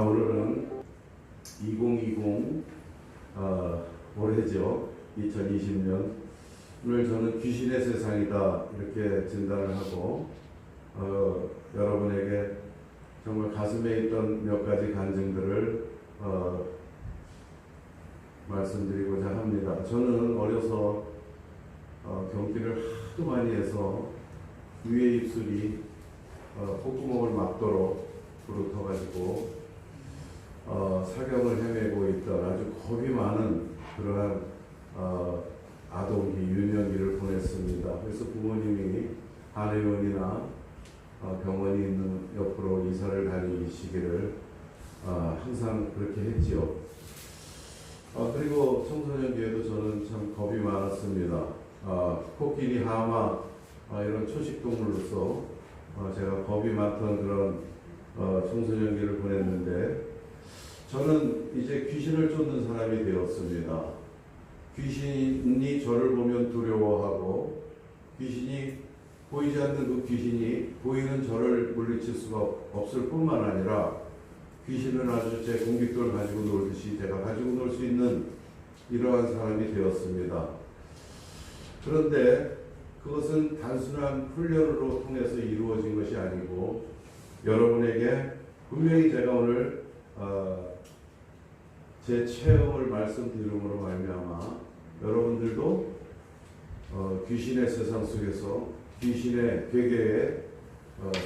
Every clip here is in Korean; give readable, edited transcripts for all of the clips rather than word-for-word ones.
오늘은 2020 올해죠. 2020년. 오늘 저는 귀신의 세상이다 이렇게 진단을 하고 여러분에게 정말 가슴에 있던 몇 가지 간증들을 말씀드리고자 합니다. 저는 어려서 경기를 하도 많이 해서 위에 입술이 콧구멍을 막도록 부르터가지고 사경을 헤매고 있던 아주 겁이 많은 그러한 아동기, 유년기를 보냈습니다. 그래서 부모님이 한의원이나 병원이 있는 옆으로 이사를 다니시기를 항상 그렇게 했지요. 그리고 청소년기에도 저는 참 겁이 많았습니다. 코끼리, 하마 이런 초식동물로서 제가 겁이 많던 그런 청소년기를 보냈는데 저는 이제 귀신을 쫓는 사람이 되었습니다. 귀신이 저를 보면 두려워하고 귀신이 보이지 않는 그 귀신이 보이는 저를 물리칠 수가 없을 뿐만 아니라 귀신은 아주 제 공깃돌 가지고 놀듯이 제가 가지고 놀 수 있는 이러한 사람이 되었습니다. 그런데 그것은 단순한 훈련으로 통해서 이루어진 것이 아니고 여러분에게 분명히 제가 오늘 제 체험을 말씀드림으로 말미암아 여러분들도 귀신의 세상 속에서 귀신의 괴계에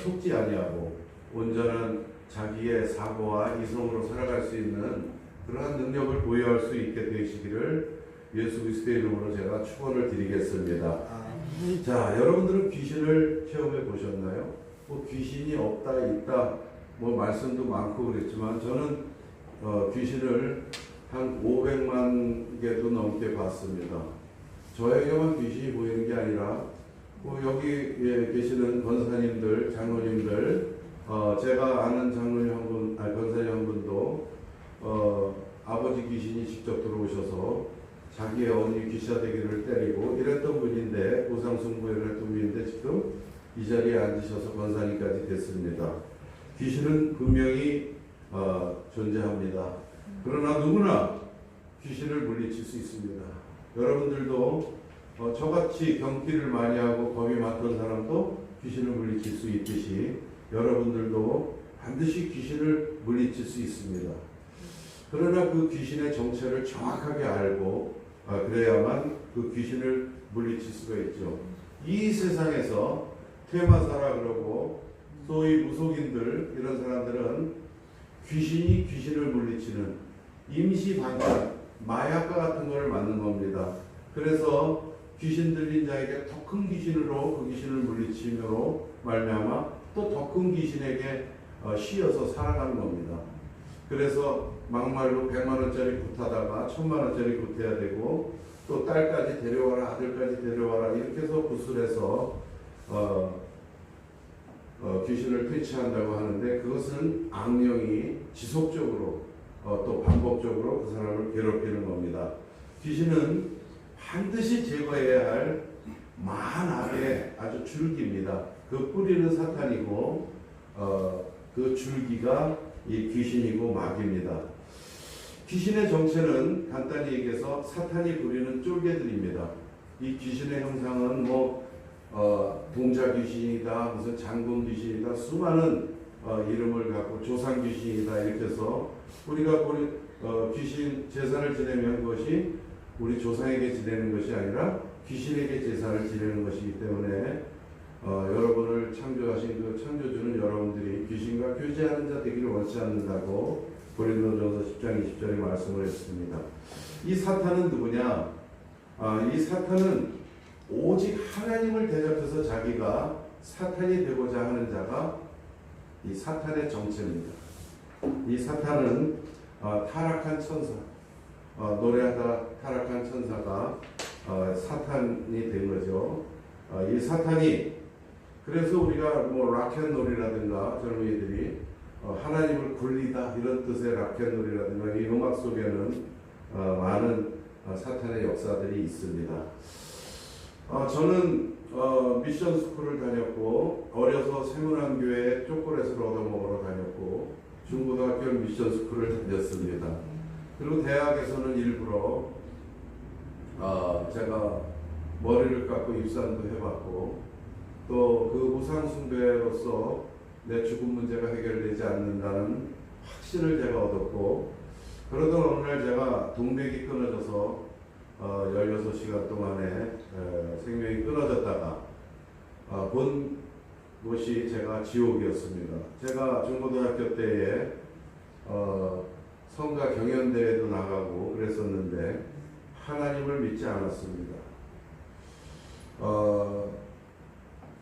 속지 아니하고 온전한 자기의 사고와 이성으로 살아갈 수 있는 그러한 능력을 보유할 수 있게 되시기를 예수 그리스도의 이름으로 제가 축원을 드리겠습니다. 자, 여러분들은 귀신을 체험해 보셨나요? 뭐 귀신이 없다 있다 뭐 말씀도 많고 그랬지만 저는 귀신을 한 500만 개도 넘게 봤습니다. 저에게만 귀신이 보이는 게 아니라 뭐 여기 계시는 권사님들, 장로님들, 제가 아는 장로님 한 분, 권사님 한 분도 아버지 귀신이 직접 들어오셔서 자기의 어머니 귀샤대기를 때리고 이랬던 분인데 우상숭배를 했던 분인데 지금 이 자리에 앉으셔서 권사님까지 됐습니다. 귀신은 분명히 존재합니다. 그러나 누구나 귀신을 물리칠 수 있습니다. 여러분들도 저같이 경기를 많이 하고 겁이 많던 사람도 귀신을 물리칠 수 있듯이 여러분들도 반드시 귀신을 물리칠 수 있습니다. 그러나 그 귀신의 정체를 정확하게 알고 그래야만 그 귀신을 물리칠 수가 있죠. 이 세상에서 퇴마사라 그러고 소위 무속인들 이런 사람들은 귀신이 귀신을 물리치는 임시 방편, 마약과 같은 걸 맞는 겁니다. 그래서 귀신 들린 자에게 더 큰 귀신으로 그 귀신을 물리치므로 말미암아 또 더 큰 귀신에게 씌어서 살아가는 겁니다. 그래서 막말로 100만 원짜리 굿하다가 1000만 원짜리 굿해야 되고 또 딸까지 데려와라 아들까지 데려와라 이렇게 해서 구슬해서 귀신을 퇴치한다고 하는데 그것은 악령이 지속적으로 또 반복적으로 그 사람을 괴롭히는 겁니다. 귀신은 반드시 제거해야 할 만악의 아주 줄기입니다. 그 뿌리는 사탄이고 그 줄기가 이 귀신이고 마귀입니다. 귀신의 정체는 간단히 얘기해서 사탄이 부리는 쫄개들입니다. 이 귀신의 형상은 뭐 동자 귀신이다, 무슨 장군 귀신이다, 수많은 이름을 갖고 조상 귀신이다 이렇게 해서 우리가 귀신 제사를 지내면 그것이 우리 조상에게 지내는 것이 아니라 귀신에게 제사를 지내는 것이기 때문에 여러분을 창조하신 그 창조주는 여러분들이 귀신과 교제하는 자 되기를 원치 않는다고 고린도전서 10장 20절에 말씀을 했습니다. 이 사탄은 누구냐? 이 사탄은 오직 하나님을 대적해서 자기가 사탄이 되고자 하는 자가 이 사탄의 정체입니다. 이 사탄은 타락한 천사, 노래하다 타락한 천사가 사탄이 된 거죠. 이 사탄이 그래서 우리가 뭐 락앤롤이라든가 젊은이들이 하나님을 굴리다 이런 뜻의 락앤롤이라든가 이 음악 속에는 많은 사탄의 역사들이 있습니다. 저는 미션 스쿨을 다녔고 어려서 세문안교회 초콜릿을 얻어먹으러 다녔고 중고등학교를 미션 스쿨을 다녔습니다. 그리고 대학에서는 일부러 제가 머리를 깎고 입산도 해봤고 또 그 우상숭배로서 내 죽음 문제가 해결되지 않는다는 확신을 제가 얻었고 그러던 어느 날 제가 동맥이 끊어져서 16시간 동안에 생명이 끊어졌다가 본 곳이 제가 지옥이었습니다. 제가 중고등학교 때에 성가 경연대회도 나가고 그랬었는데 하나님을 믿지 않았습니다.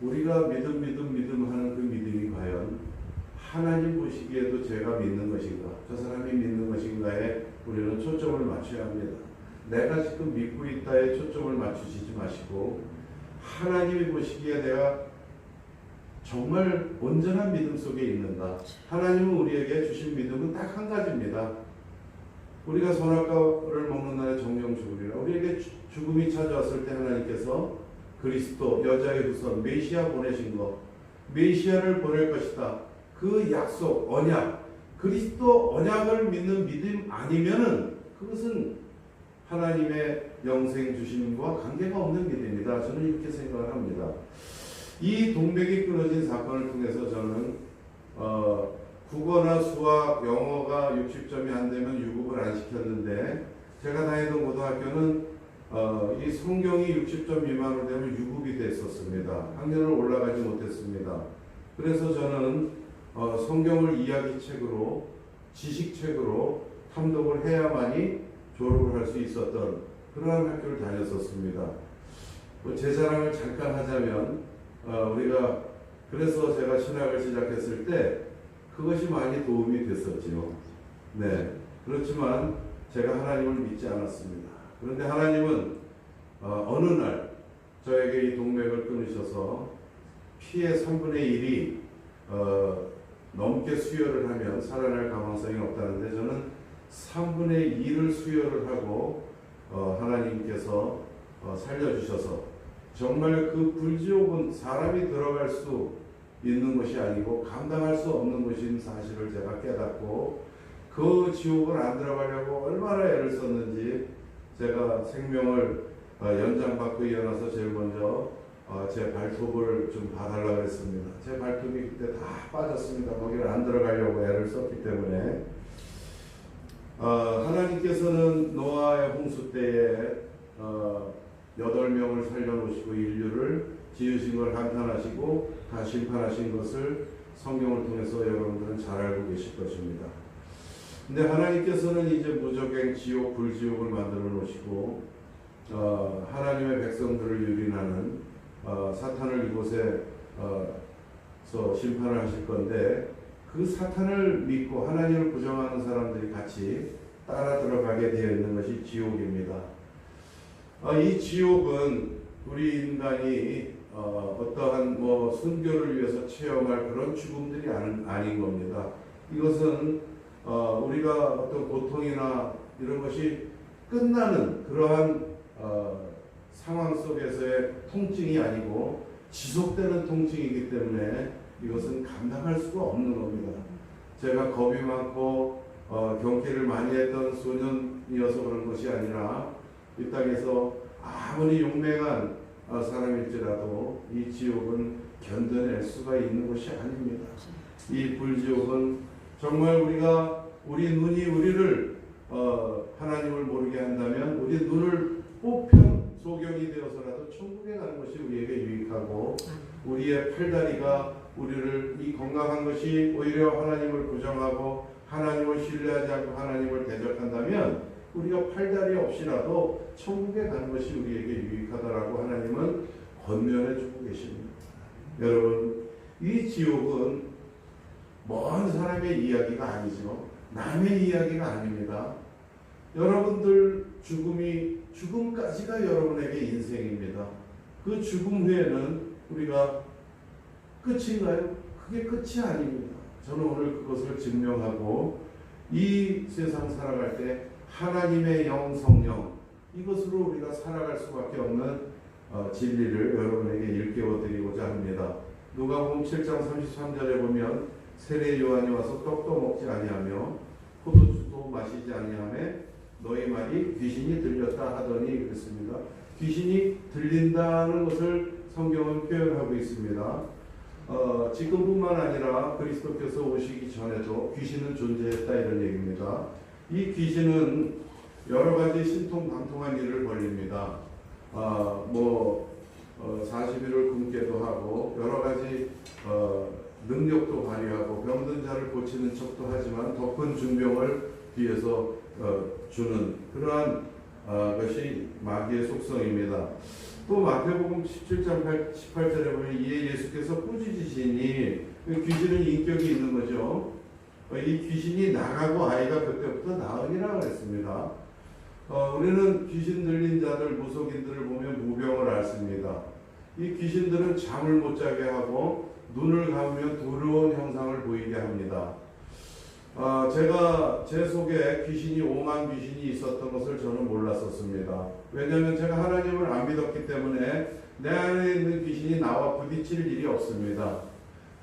우리가 믿음 하는 그 믿음이 과연 하나님 보시기에도 제가 믿는 것인가, 저 사람이 믿는 것인가에 우리는 초점을 맞춰야 합니다. 내가 지금 믿고 있다에 초점을 맞추시지 마시고 하나님이 보시기에 내가 정말 온전한 믿음 속에 있는가. 하나님은 우리에게 주신 믿음은 딱 한 가지입니다. 우리가 선악과를 먹는 날에 정령 죽으리라. 우리에게 죽음이 찾아왔을 때 하나님께서 그리스도 여자의 후손 메시아 보내신 것, 메시아를 보낼 것이다. 그 약속, 언약, 그리스도 언약을 믿는 믿음 아니면은 그것은 하나님의 영생 주심과 관계가 없는 믿음입니다. 저는 이렇게 생각을 합니다. 이 동맥이 끊어진 사건을 통해서 저는 국어나 수학, 영어가 60점이 안 되면 유급을 안 시켰는데 제가 다니던 고등학교는 이 성경이 60점 미만으로 되면 유급이 됐었습니다. 학년을 올라가지 못했습니다. 그래서 저는 성경을 이야기책으로, 지식책으로 탐독을 해야만이 졸업을 할 수 있었던 그러한 학교를 다녔었습니다. 제 자랑을 잠깐 하자면 우리가 그래서 제가 신학을 시작했을 때 그것이 많이 도움이 됐었지요. 네, 그렇지만 제가 하나님을 믿지 않았습니다. 그런데 하나님은 어느 날 저에게 이 동맥을 끊으셔서 피의 3분의 1이 넘게 수혈을 하면 살아날 가망성이 없다는데 저는 3분의 1을 수혈을 하고 하나님께서 살려주셔서 정말 그 불지옥은 사람이 들어갈 수 있는 것이 아니고 감당할 수 없는 것인 사실을 제가 깨닫고 그 지옥을 안 들어가려고 얼마나 애를 썼는지 제가 생명을 연장받고 일어나서 제일 먼저 제 발톱을 좀 봐달라고 했습니다. 제 발톱이 그때 다 빠졌습니다. 거기를 안 들어가려고 애를 썼기 때문에 하나님께서는 노아의 홍수 때에 8명을 살려놓으시고 인류를 지으신 걸 한탄하시고 다 심판하신 것을 성경을 통해서 여러분들은 잘 알고 계실 것입니다. 근데 하나님께서는 이제 무적행 지옥, 불지옥을 만들어 놓으시고 하나님의 백성들을 유린하는 사탄을 이곳에 심판을 하실 건데 그 사탄을 믿고 하나님을 부정하는 사람들이 같이 따라 들어가게 되어 있는 것이 지옥입니다. 이 지옥은 우리 인간이 어떠한 순교를 위해서 체험할 그런 죽음들이 아닌 겁니다. 이것은 우리가 어떤 고통이나 이런 것이 끝나는 그러한 상황 속에서의 통증이 아니고 지속되는 통증이기 때문에 이것은 감당할 수가 없는 겁니다. 제가 겁이 많고 경계를 많이 했던 소년이어서 그런 것이 아니라 이 땅에서 아무리 용맹한 사람일지라도 이 지옥은 견뎌낼 수가 있는 것이 아닙니다. 이 불지옥은 정말 우리 눈이 우리를 하나님을 모르게 한다면 우리 눈을 뽑힌 소경이 되어서라도 천국에 가는 것이 우리에게 유익하고 우리의 팔다리가 우리를 이 건강한 것이 오히려 하나님을 부정하고 하나님을 신뢰하지 않고 하나님을 대적한다면 우리가 팔다리 없이라도 천국에 가는 것이 우리에게 유익하다라고 하나님은 권면해 주고 계십니다. 여러분, 이 지옥은 먼 사람의 이야기가 아니죠. 남의 이야기가 아닙니다. 여러분들 죽음까지가 여러분에게 인생입니다. 그 죽음 후에는 우리가 끝인가요? 그게 끝이 아닙니다. 저는 오늘 그것을 증명하고 이 세상 살아갈 때 하나님의 영, 성령 이것으로 우리가 살아갈 수밖에 없는 진리를 여러분에게 일깨워 드리고자 합니다. 누가복음 7장 33절에 보면 세례 요한이 와서 떡도 먹지 아니하며 포도주도 마시지 아니하매 너희 말이 귀신이 들렸다 하더니 그랬습니다. 귀신이 들린다는 것을 성경은 표현하고 있습니다. 지금뿐만 아니라 그리스도께서 오시기 전에도 귀신은 존재했다 이런 얘기입니다. 이 귀신은 여러 가지 신통방통한 일을 벌립니다. 40일을 굶게도 하고 여러 가지 능력도 발휘하고 병든 자를 고치는 척도 하지만 더 큰 중병을 뒤에서 주는 그러한 것이 마귀의 속성입니다. 또 마태복음 17장 18절에 보면 이에 예수께서 꾸짖으시니 귀신은 인격이 있는 거죠. 이 귀신이 나가고 아이가 그때부터 나으니라 그랬습니다. 우리는 귀신 들린 자들 무속인들을 보면 무병을 앓습니다. 이 귀신들은 잠을 못 자게 하고 눈을 감으면 두려운 형상을 보이게 합니다. 제가 제 속에 귀신이 5만 귀신이 있었던 것을 저는 몰랐었습니다. 왜냐하면 제가 하나님을 안 믿었기 때문에 내 안에 있는 귀신이 나와 부딪힐 일이 없습니다.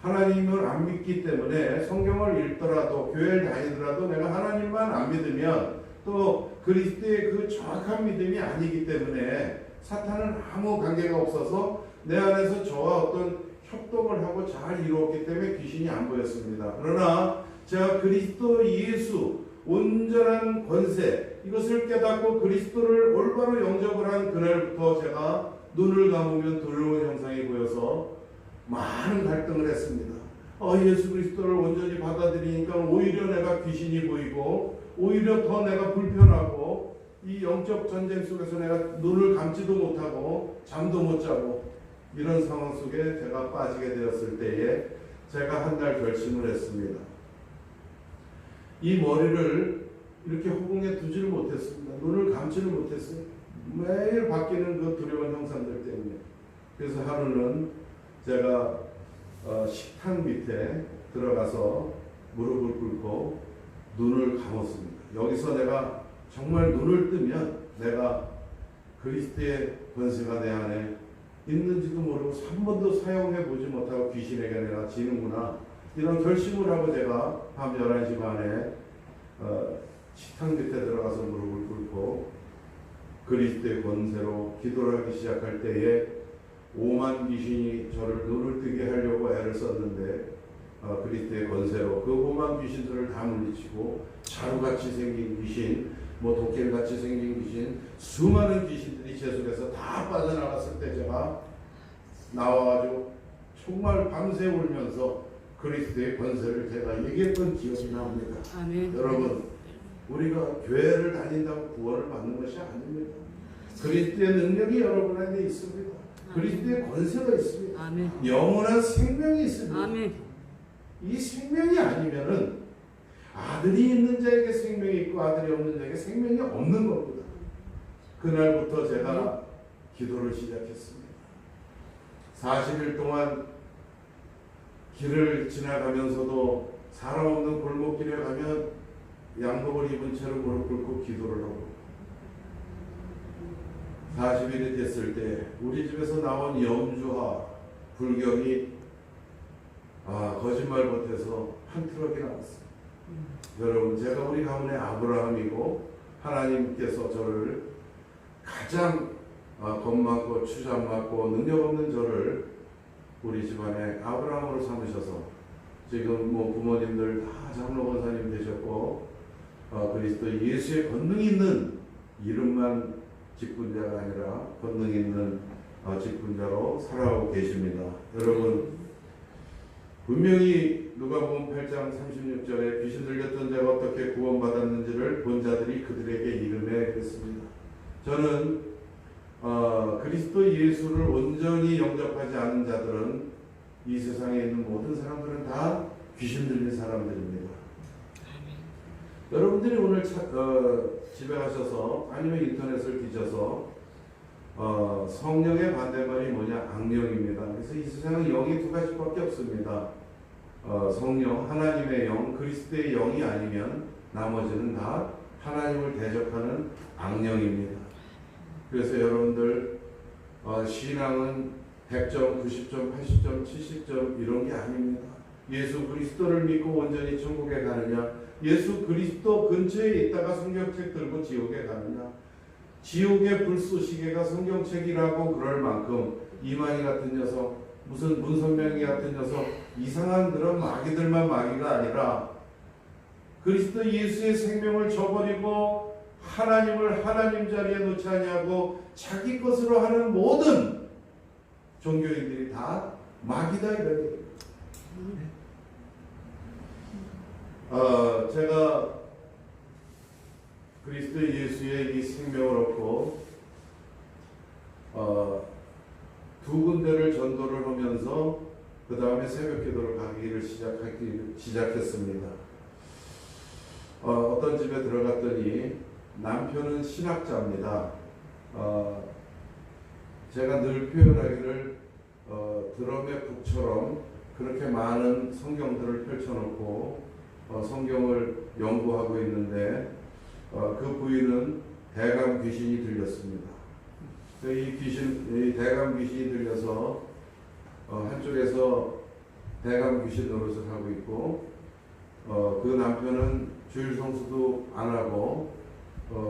하나님을 안 믿기 때문에 성경을 읽더라도 교회를 다니더라도 내가 하나님만 안 믿으면 또 그리스도의 그 정확한 믿음이 아니기 때문에 사탄은 아무 관계가 없어서 내 안에서 저와 어떤 협동을 하고 잘 이루었기 때문에 귀신이 안 보였습니다. 그러나 제가 그리스도 예수 온전한 권세 이것을 깨닫고 그리스도를 올바로 영접을 한 그날부터 제가 눈을 감으면 두려운 형상이 보여서 많은 갈등을 했습니다. 예수 그리스도를 온전히 받아들이니까 오히려 내가 귀신이 보이고 오히려 더 내가 불편하고 이 영적 전쟁 속에서 내가 눈을 감지도 못하고 잠도 못 자고 이런 상황 속에 제가 빠지게 되었을 때에 제가 한 날 결심을 했습니다. 이 머리를 이렇게 허공에 두지를 못했습니다. 눈을 감지를 못했어요. 매일 바뀌는 그 두려운 형상들 때문에. 그래서 하루는 제가 식탁 밑에 들어가서 무릎을 꿇고 눈을 감았습니다. 여기서 내가 정말 눈을 뜨면 내가 그리스도의 권세가 내 안에 있는지도 모르고 한 번도 사용해 보지 못하고 귀신에게 내가 지는구나 이런 결심을 하고 제가 밤 11시 반에 식탁 밑에 들어가서 무릎을 꿇고 그리스도의 권세로 기도를 하기 시작할 때에 5만 귀신이 저를 눈을 뜨게 하려고 애를 썼는데 그리스도의 권세로 그 5만 귀신들을 다 물리치고 자루같이 생긴 귀신, 도깨비같이 생긴 귀신, 수많은 귀신들이 제 속에서 다 빠져나갔을 때 제가 나와가지고 정말 밤새 울면서 그리스도의 권세를 제가 얘기했던 기억이 납니다. 아멘. 여러분, 우리가 교회를 다닌다고 구원을 받는 것이 아닙니다. 그리스도의 능력이 여러분 안에 있습니다. 그리스도의 권세가 있습니다. 아멘. 영원한 생명이 있습니다. 아멘. 이 생명이 아니면은 아들이 있는 자에게 생명이 있고 아들이 없는 자에게 생명이 없는 겁니다. 그날부터 제가 기도를 시작했습니다. 40일 동안 길을 지나가면서도 사람 없는 골목길에 가면 양복을 입은 채로 무릎 꿇고 기도를 하고 40일이 됐을 때 우리 집에서 나온 염주와 불경이 거짓말 못해서 한 트럭이 나왔어요. 여러분, 제가 우리 가문의 아브라함이고 하나님께서 저를 가장 겁먹고 추잡맞고 능력 없는 저를 우리 집안에 아브라함으로 삼으셔서 지금 부모님들 다 장로 권사님 되셨고 그리스도 예수의 권능 있는 이름만 직분자가 아니라 권능 있는 직분자로 살아가고 계십니다. 여러분, 분명히 누가복음 8장 36절에 귀신 들렸던 자가 어떻게 구원받았는지를 본 자들이 그들에게 이르매 그랬습니다. 저는 그리스도 예수를 온전히 영접하지 않은 자들은 이 세상에 있는 모든 사람들은 다 귀신 들린 사람들입니다. 여러분들이 오늘 집에 가셔서 아니면 인터넷을 뒤져서 성령의 반대말이 뭐냐? 악령입니다. 그래서 이 세상은 영이 두 가지밖에 없습니다. 성령, 하나님의 영, 그리스도의 영이 아니면 나머지는 다 하나님을 대적하는 악령입니다. 그래서 여러분들 신앙은 100점, 90점, 80점, 70점 이런 게 아닙니다. 예수 그리스도를 믿고 온전히 천국에 가느냐, 예수 그리스도 근처에 있다가 성경책 들고 지옥에 가느냐. 지옥의 불쏘시개가 성경책이라고 그럴 만큼 이만희 같은 녀석, 무슨 문선명이 같은 녀석, 이상한 그런 마귀들만 마귀가 아니라 그리스도 예수의 생명을 저버리고 하나님을 하나님 자리에 놓지 아니하고 자기 것으로 하는 모든 종교인들이 다 마귀다 이런 얘기입니다. 제가 그리스도 예수의 이 생명을 얻고 두 군데를 전도를 하면서 그 다음에 새벽 기도를 가기를 시작했습니다. 어떤 집에 들어갔더니 남편은 신학자입니다. 제가 늘 표현하기를 드럼의 북처럼 그렇게 많은 성경들을 펼쳐놓고 성경을 연구하고 있는데 그 부인은 대감 귀신이 들렸습니다. 이 대감 귀신이 들려서 한쪽에서 대감 귀신 노릇을 하고 있고 그 남편은 주일 성수도 안 하고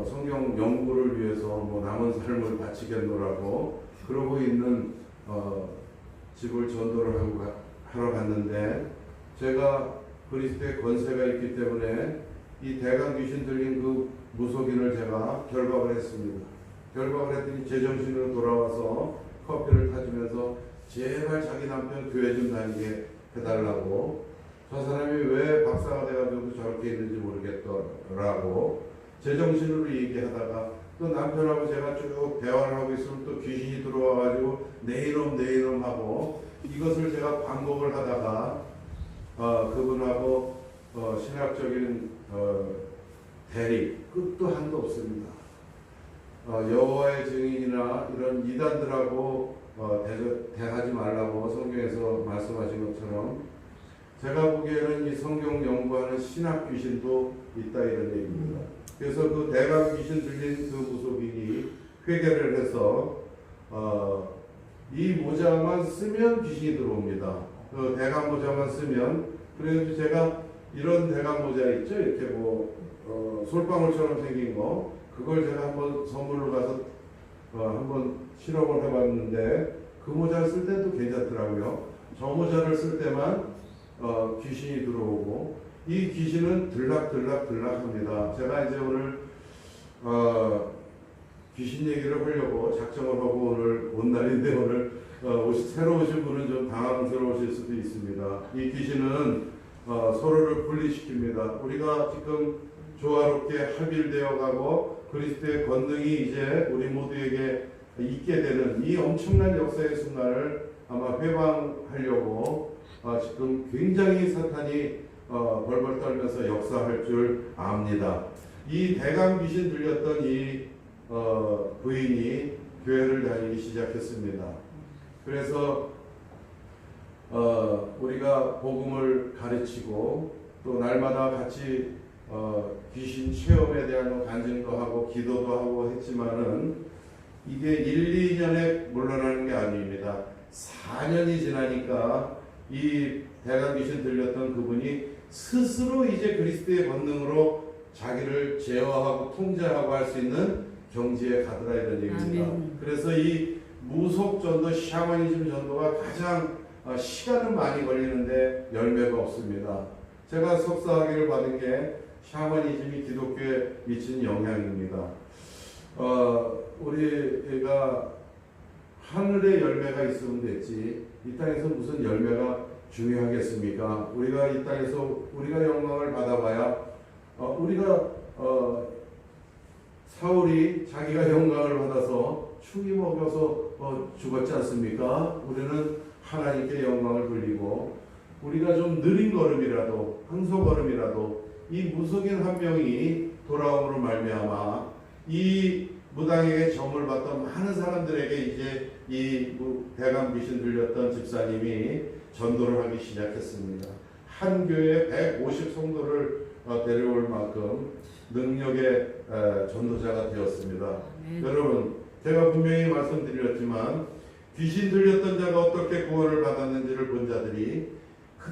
성경 연구를 위해서 뭐 남은 삶을 바치겠노라고 그러고 있는 집을 전도를 하러 갔는데 제가 그리스도의 권세가 있기 때문에 이 대강 귀신 들린 그 무속인을 제가 결박을 했습니다. 결박을 했더니 제정신으로 돌아와서 커피를 타주면서 제발 자기 남편 교회 좀 다니게 해달라고, 저 사람이 왜 박사가 돼가지고 저렇게 있는지 모르겠더라고 제정신으로 얘기하다가 또 남편하고 제가 쭉 대화를 하고 있으면 또 귀신이 들어와가지고 내 이놈 하고 이것을 제가 반복을 하다가 그분하고 신학적인 대립 끝도 한도 없습니다. 여호와의 증인이나 이런 이단들하고 대하지 말라고 성경에서 말씀하신 것처럼 제가 보기에는 이 성경 연구하는 신학 귀신도 있다 이런 얘기입니다. 그래서 그 대감 귀신 들린 그 무속인이 회개를 해서 이 모자만 쓰면 귀신이 들어옵니다. 그 대감 모자만 쓰면, 그래서 제가 이런 대감 모자 있죠, 이렇게 뭐 솔방울처럼 생긴 거, 그걸 제가 한번 선물로 가서 한번 실험을 해봤는데 그 모자를 쓸 때도 괜찮더라고요. 저 모자를 쓸 때만 귀신이 들어오고, 이 귀신은 들락합니다. 제가 이제 오늘 귀신 얘기를 하려고 작정을 하고 오늘 온 날인데 오늘 새로 오신 분은 좀 당황스러우실 수도 있습니다. 이 귀신은 서로를 분리시킵니다. 우리가 지금 조화롭게 합일되어 가고 그리스도의 권능이 이제 우리 모두에게 있게 되는 이 엄청난 역사의 순간을 아마 회방하려고 지금 굉장히 사탄이 벌벌 떨면서 역사할 줄 압니다. 이 대감 귀신 들렸던 이 부인이 교회를 다니기 시작했습니다. 그래서 우리가 복음을 가르치고 또 날마다 같이 귀신 체험에 대한 간증도 하고 기도도 하고 했지만은 이게 1, 2년에 물러나는 게 아닙니다. 4년이 지나니까 이 대감 귀신 들렸던 그분이 스스로 이제 그리스도의 권능으로 자기를 제어하고 통제하고 할 수 있는 경지에 가더라 이런 얘기입니다. 아멘. 그래서 이 무속 전도, 샤머니즘 전도가 가장 시간은 많이 걸리는데 열매가 없습니다. 제가 석사학위를 받은 게 샤머니즘이 기독교에 미친 영향입니다. 우리가 하늘의 열매가 있으면 됐지 이 땅에서 무슨 열매가 중요하겠습니까? 우리가 이 땅에서 우리가 영광을 받아봐야 우리가 사울이 자기가 영광을 받아서 축이 먹여서 죽었지 않습니까? 우리는 하나님께 영광을 돌리고 우리가 좀 느린 걸음이라도 한소 걸음이라도 이 무속인 한 명이 돌아옴으로 말미암아 이 무당에게 점을 받던 많은 사람들에게 이제 이 대감 귀신 들렸던 집사님이 전도를 하기 시작했습니다. 한 교회에 150 성도를 데려올 만큼 능력의 전도자가 되었습니다. 여러분, 제가 분명히 말씀드렸지만 귀신 들렸던 자가 어떻게 구원을 받았는지를 본 자들이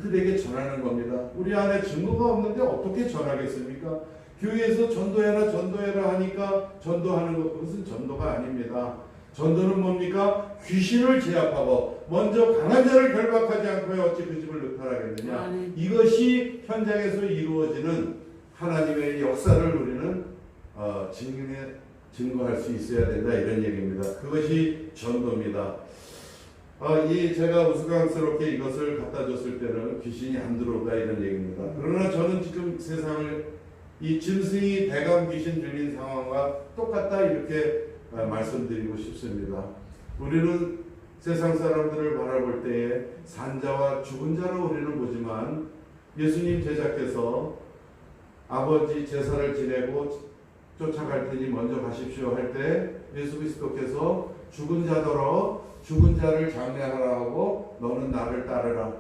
그들에게 전하는 겁니다. 우리 안에 증거가 없는데 어떻게 전하겠습니까? 교회에서 전도해라 하니까 전도하는 것, 그것은 전도가 아닙니다. 전도는 뭡니까? 귀신을 제압하고 먼저 강한 자를 결박하지 않고 어찌 그 집을 느타라겠느냐. 이것이 현장에서 이루어지는 하나님의 역사를 우리는 증거할 수 있어야 된다, 이런 얘기입니다. 그것이 전도입니다. 제가 우스꽝스럽게 이것을 갖다 줬을 때는 귀신이 안 들어오다, 이런 얘기입니다. 그러나 저는 지금 세상을 이 짐승이 대감 귀신 들린 상황과 똑같다, 이렇게 말씀드리고 싶습니다. 우리는 세상 사람들을 바라볼 때에 산자와 죽은 자로 우리는 보지만 예수님 제자께서 아버지 제사를 지내고 쫓아갈 테니 먼저 가십시오 할 때 예수 그리스도께서 죽은 자더러 죽은 자를 장례하라 하고 너는 나를 따르라.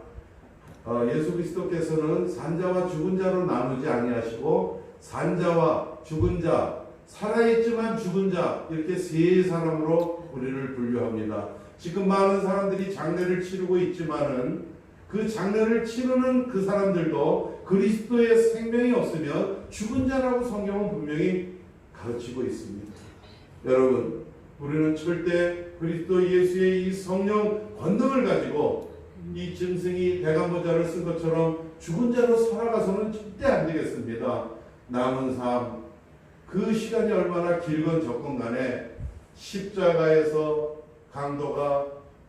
예수 그리스도께서는 산자와 죽은 자로 나누지 아니하시고 산자와 죽은 자, 살아있지만 죽은 자, 이렇게 세 사람으로 우리를 분류합니다. 지금 많은 사람들이 장례를 치르고 있지만은 그 장례를 치르는 그 사람들도 그리스도의 생명이 없으면 죽은 자라고 성경은 분명히 가르치고 있습니다. 여러분, 우리는 절대 그리스도 예수의 이 성령 권능을 가지고 이 짐승이 대감보자를 쓴 것처럼 죽은 자로 살아가서는 절대 안 되겠습니다. 남은 삶, 그 시간이 얼마나 길건 적건 간에 십자가에서 강도가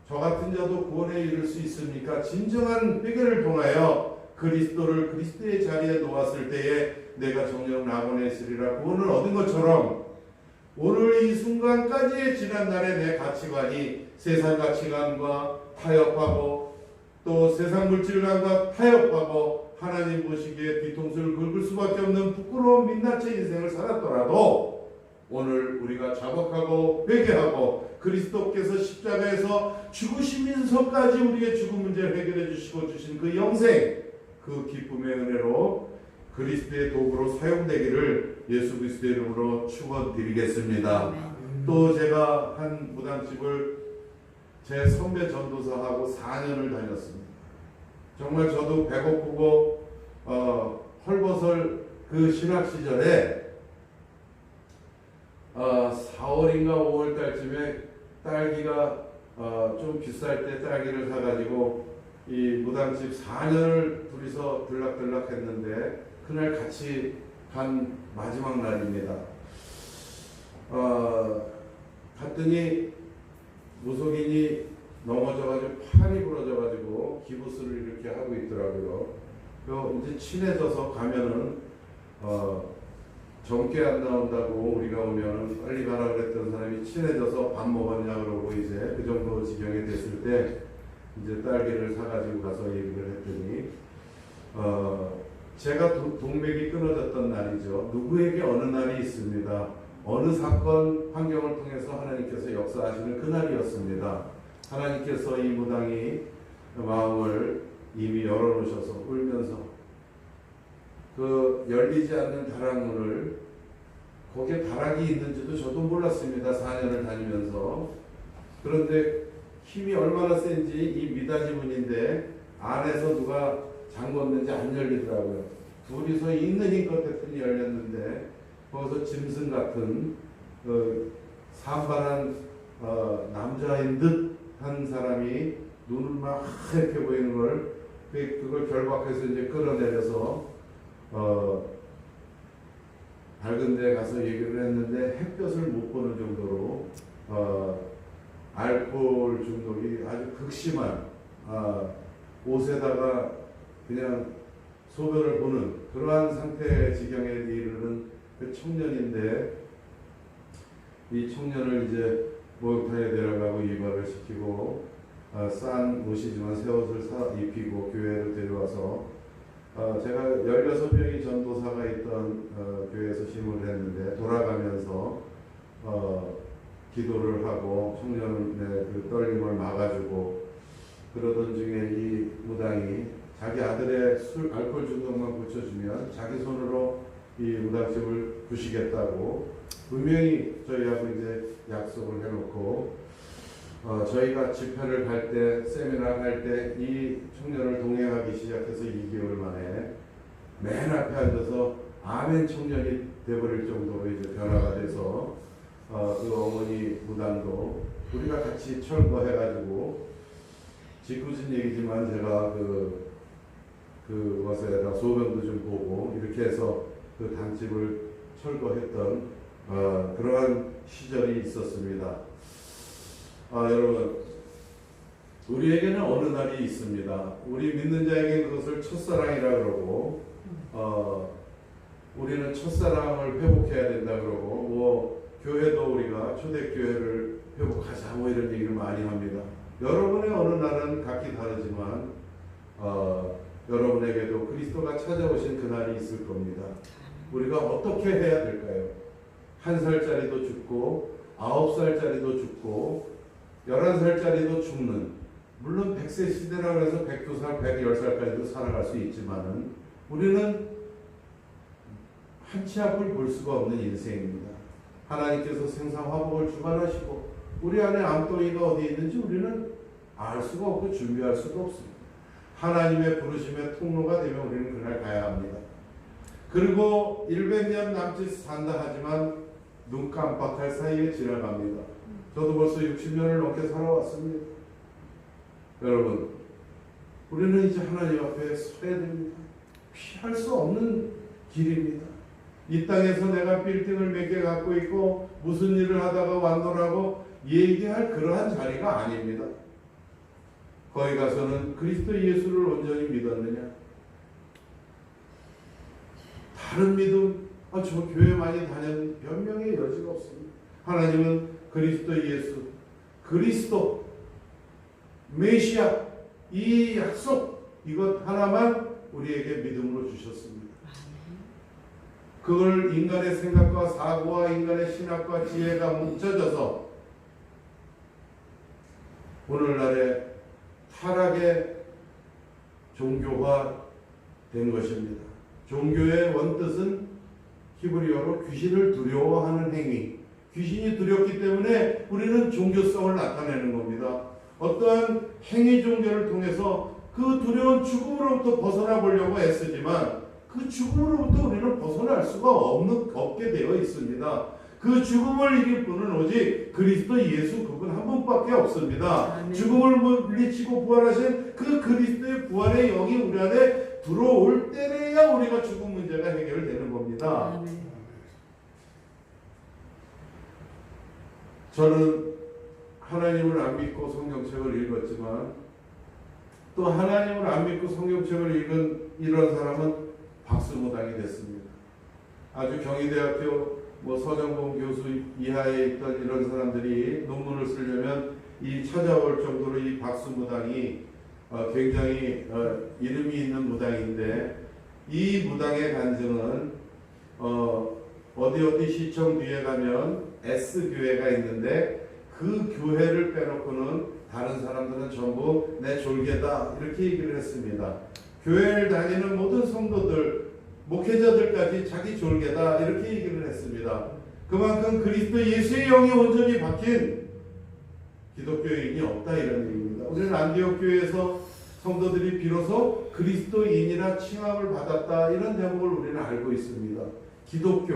저 같은 자도 구원에 이를 수 있습니까? 진정한 회개를 통하여 그리스도의 자리에 놓았을 때에 내가 정녕 낙원에 있으리라 구원을 얻은 것처럼 오늘 이 순간까지의 지난날의 내 가치관이 세상 가치관과 타협하고 또 세상 물질관과 타협하고 하나님 보시기에 뒤통수를 긁을 수밖에 없는 부끄러운 민낯의 인생을 살았더라도 오늘 우리가 자복하고 회개하고 그리스도께서 십자가에서 죽으시면서까지 우리의 죽음 문제를 해결해 주시고 주신 그 영생, 그 기쁨의 은혜로 그리스도의 도구로 사용되기를 예수 그리스도의 이름으로 축원드리겠습니다. 또 제가 한 무당집을 제 선배 전도사하고 4년을 다녔습니다. 정말 저도 배고프고 헐벗을 그 신학 시절에 4월인가 5월 달쯤에 딸기가 좀 비쌀 때 딸기를 사가지고 이 무당집 4년을 둘이서 들락들락 했는데 그날 같이 간 마지막 날입니다. 갔더니 무속인이 넘어져가지고 판이 부러져가지고 기부스를 이렇게 하고 있더라고요. 이제 친해져서 가면은 젊게 안 나온다고 우리가 오면 빨리 가라 그랬던 사람이 친해져서 밥 먹었냐 그러고 이제 그 정도 지경이 됐을 때 이제 딸기를 사가지고 가서 얘기를 했더니 제가 동맥이 끊어졌던 날이죠. 누구에게 어느 날이 있습니다. 어느 사건 환경을 통해서 하나님께서 역사하시는 그날이었습니다. 하나님께서 이 무당이 마음을 이미 열어놓으셔서 울면서 그 열리지 않는 다락문을 거기에 다락이 있는지도 저도 몰랐습니다. 4년을 다니면서. 그런데 힘이 얼마나 센지 이 미닫이 문인데 안에서 누가 잠궜는지 안 열리더라고요. 둘이서 있는 힘껏 했더니 열렸는데 거기서 짐승 같은 산발한 남자인 듯 한 사람이 눈을 막 하얗게 보이는 걸 그걸 결박해서 이제 끌어내려서 밝은 데 가서 얘기를 했는데 햇볕을 못 보는 정도로 알코올 중독이 아주 극심한 옷에다가 그냥 소변을 보는 그러한 상태의 지경에 이르는 그 청년인데 이 청년을 이제 목욕탕에 데려가고 이발을 시키고 싼 옷이지만 새 옷을 입히고 교회로 데려와서 제가 16명이 전도사가 있던 교회에서 심을 했는데 돌아가면서 기도를 하고 청년의 그 떨림을 막아주고 그러던 중에 이 무당이 자기 아들의 알코올 중독만 고쳐주면 자기 손으로 이 무당집을 부시겠다고 분명히 저희하고 이제 약속을 해놓고 저희가 집회를 갈 때, 세미나 갈 때 이 청년을 동행하기 시작해서 2개월 만에 맨 앞에 앉아서 아멘 청년이 되어버릴 정도로 이제 변화가 돼서 그 어머니 무당도 우리가 같이 철거해가지고 짓궂은 얘기지만 제가 그것에다 소변도 좀 보고 이렇게 해서 그 단집을 철거했던 그러한 시절이 있었습니다. 여러분, 우리에게는 어느 날이 있습니다. 우리 믿는 자에게 그것을 첫사랑이라 그러고 우리는 첫사랑을 회복해야 된다 그러고 뭐 교회도 우리가 초대교회를 회복하자 뭐 이런 얘기를 많이 합니다. 여러분의 어느 날은 각기 다르지만 여러분에게도 그리스도가 찾아오신 그날이 있을 겁니다. 우리가 어떻게 해야 될까요? 1살짜리도 죽고 9살짜리도 죽고 11살짜리도 죽는, 물론 100세 시대라고 해서 102살, 110살까지도 살아갈 수 있지만은 우리는 한치 앞을 볼 수가 없는 인생입니다. 하나님께서 생사화복을 주관하시고 우리 안에 암덩이가 어디 있는지 우리는 알 수가 없고 준비할 수가 없습니다. 하나님의 부르심의 통로가 되면 우리는 그날 가야 합니다. 그리고 100년 남짓 산다 하지만 눈 깜빡할 사이에 지나갑니다. 저도 벌써 60년을 넘게 살아왔습니다. 여러분, 우리는 이제 하나님 앞에 서야 됩니다. 피할 수 없는 길입니다. 이 땅에서 내가 빌딩을 몇 개 갖고 있고 무슨 일을 하다가 완도라고 얘기할 그러한 자리가 아닙니다. 거기 가서는 그리스도 예수를 온전히 믿었느냐? 다른 믿음, 저 교회 많이 다녔는 변명의 여지가 없습니다. 하나님은 그리스도 예수, 그리스도, 메시아, 이 약속, 이것 하나만 우리에게 믿음으로 주셨습니다. 그걸 인간의 생각과 사고와 인간의 신학과 지혜가 뭉쳐져서 오늘날의 타락의 종교화 된 것입니다. 종교의 원뜻은 히브리어로 귀신을 두려워하는 행위. 귀신이 두렵기 때문에 우리는 종교성을 나타내는 겁니다. 어떠한 행위 종교를 통해서 그 두려운 죽음으로부터 벗어나 보려고 애쓰지만 그 죽음으로부터 우리는 벗어날 수가 없게 되어 있습니다. 그 죽음을 이길 분은 오직 그리스도 예수 그분 한 분밖에 없습니다. 아멘. 죽음을 물리치고 부활하신 그 그리스도의 부활의 영이 우리 안에 들어올 때에야 우리가 죽음 문제가 해결되는 겁니다. 아멘. 저는 하나님을 안 믿고 성경책을 읽었지만 또 하나님을 안 믿고 성경책을 읽은 이런 사람은 박수무당이 됐습니다. 아주 경희대학교 서정봉 교수 이하에 있던 이런 사람들이 논문을 쓰려면 이 찾아올 정도로 이 박수무당이 굉장히 이름이 있는 무당인데 이 무당의 간증은 어디 시청 뒤에 가면 S교회가 있는데 그 교회를 빼놓고는 다른 사람들은 전부 내 졸개다 이렇게 얘기를 했습니다. 교회를 다니는 모든 성도들, 목회자들까지 자기 졸개다 이렇게 얘기를 했습니다. 그만큼 그리스도 예수의 영이 온전히 박힌 기독교인이 없다 이런 얘기입니다. 우리는 안디옥 교회에서 성도들이 비로소 그리스도인이라 칭함을 받았다 이런 대목을 우리는 알고 있습니다. 기독,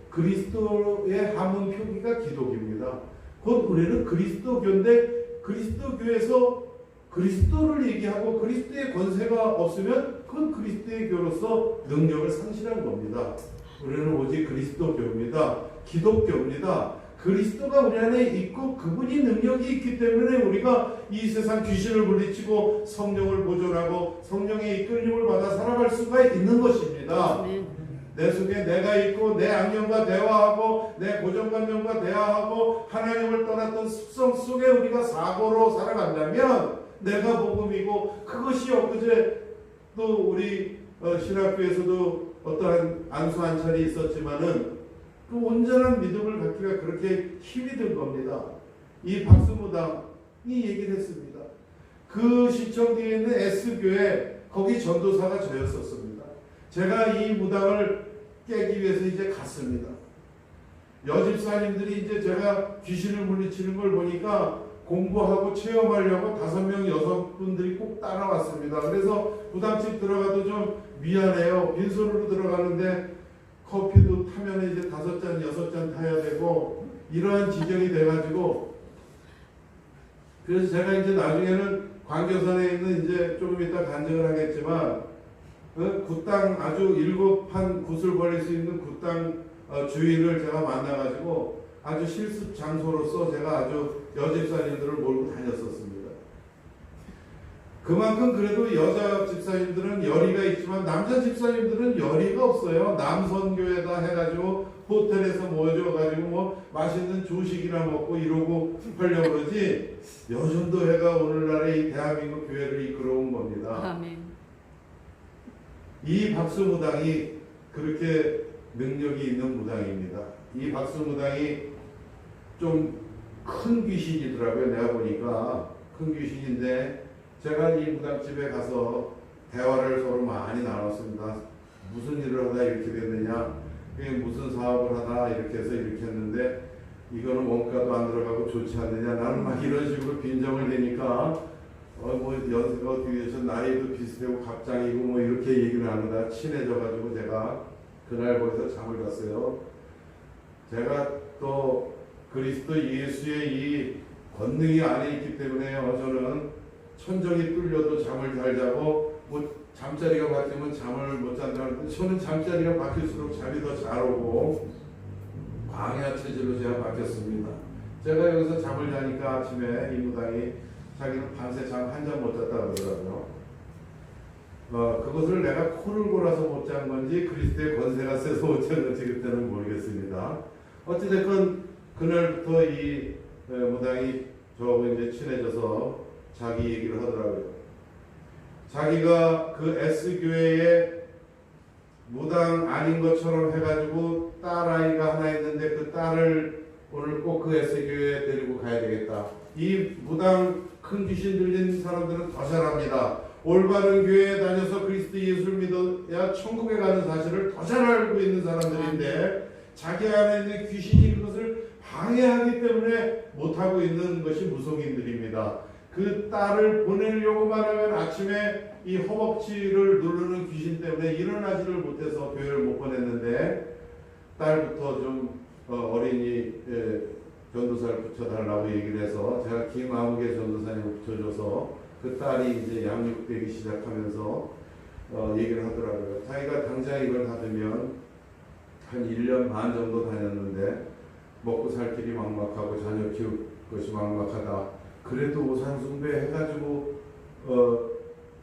그리스도의 하문 표기가 기독입니다. 곧 우리는 그리스도교인데 그리스도교에서 그리스도를 얘기하고 그리스도의 권세가 없으면 그건 그리스도의 교로서 능력을 상실한 겁니다. 우리는 오직 그리스도교입니다. 기독교입니다. 그리스도가 우리 안에 있고 그분이 능력이 있기 때문에 우리가 이 세상 귀신을 물리치고 성령을 보존하고 성령의 이끌림을 받아 살아갈 수가 있는 것입니다. 내 속에 내가 있고 내 악령과 대화하고 내 고정관념과 대화하고 하나님을 떠났던 습성 속에 우리가 사고로 살아간다면 내가 복음이고 그것이 엊그제 또 우리 신학교에서도 어떠한 안수 안찰이 있었지만은 그 온전한 믿음을 갖기가 그렇게 힘이 든 겁니다. 이 박수무당이 얘기를 했습니다. 그 시청 뒤에 있는 S교회 거기 전도사가 저였었습니다. 제가 이 무당을 깨기 위해서 이제 갔습니다. 여집사님들이 이제 제가 귀신을 물리치는 걸 보니까 공부하고 체험하려고 5명, 6분들이 꼭 따라왔습니다. 그래서 부당집 들어가도 좀 미안해요. 빈손으로 들어가는데 커피도 타면 이제 5잔, 6잔 타야 되고 이러한 지경이 돼가지고 그래서 제가 이제 나중에는 광교산에 있는 이제 조금 이따 간증을 하겠지만 굿당 아주 7판 굿을 벌릴 수 있는 굿당 주인을 제가 만나가지고 아주 실습 장소로서 제가 아주 여집사님들을 몰고 다녔었습니다. 그만큼 그래도 여자 집사님들은 열의가 있지만 남자 집사님들은 열의가 없어요. 남선교회다 해가지고 호텔에서 모여가지고 뭐 맛있는 조식이나 먹고 이러고 하려고 그러지 여전도회가 오늘날의 이 대한민국 교회를 이끌어온 겁니다. 아멘. 이 박수무당이 그렇게 능력이 있는 무당입니다. 이 박수무당이 좀 큰 귀신이더라고요. 내가 보니까 큰 귀신인데 제가 이 무당집에 가서 대화를 서로 많이 나눴습니다. 무슨 일을 하다 이렇게 됐느냐, 무슨 사업을 하다 이렇게 해서 이렇게 했는데 이거는 원가도 안 들어가고 좋지 않느냐, 나는 막 이런 식으로 빈정을 내니까 뭐 연세가 뒤에서 나이도 비슷하고 갑장이고 뭐 이렇게 얘기를 하느라 친해져가지고 제가 그날 거기서 잠을 잤어요. 제가 또 그리스도 예수의 이 권능이 안에 있기 때문에요. 저는 천정이 뚫려도 잠을 잘 자고 뭐 잠자리가 바뀌면 잠을 못 잔다는데 저는 잠자리가 바뀔수록 잠이 더 잘 오고 광야 체질로 제가 바뀌었습니다. 제가 여기서 잠을 자니까 아침에 이 무당이 자기는 밤새 잠 한 잠 못 잤다 그러더라고요. 그것을 내가 코를 골아서 못 잔 건지 그리스도의 권세가 세서 못 잔 건지 그때는 모르겠습니다. 어찌됐건 그날부터 이 무당이 저하고 이제 친해져서 자기 얘기를 하더라고요. 자기가 그 S교회에 무당 아닌 것처럼 해가지고 딸아이가 하나 있는데 그 딸을 오늘 꼭 그 S교회에 데리고 가야 되겠다. 이 무당 큰 귀신 들린 사람들은 더 잘합니다. 올바른 교회에 다녀서 그리스도 예수를 믿어야 천국에 가는 사실을 더 잘 알고 있는 사람들인데 자기 안에 있는 귀신이 그것을 방해하기 때문에 못하고 있는 것이 무속인들입니다. 그 딸을 보내려고만 하면 아침에 이 허벅지를 누르는 귀신 때문에 일어나지를 못해서 교회를 못 보냈는데 딸부터 좀 어린이 전도사를 붙여달라고 얘기를 해서 제가 김아무개 전도사님을 붙여줘서 그 딸이 이제 양육되기 시작하면서 얘기를 하더라고요. 자기가 당장 이걸 받으면 한 1년 반 정도 다녔는데 먹고 살 길이 막막하고 자녀 키울 것이 막막하다. 그래도 우상숭배 해가지고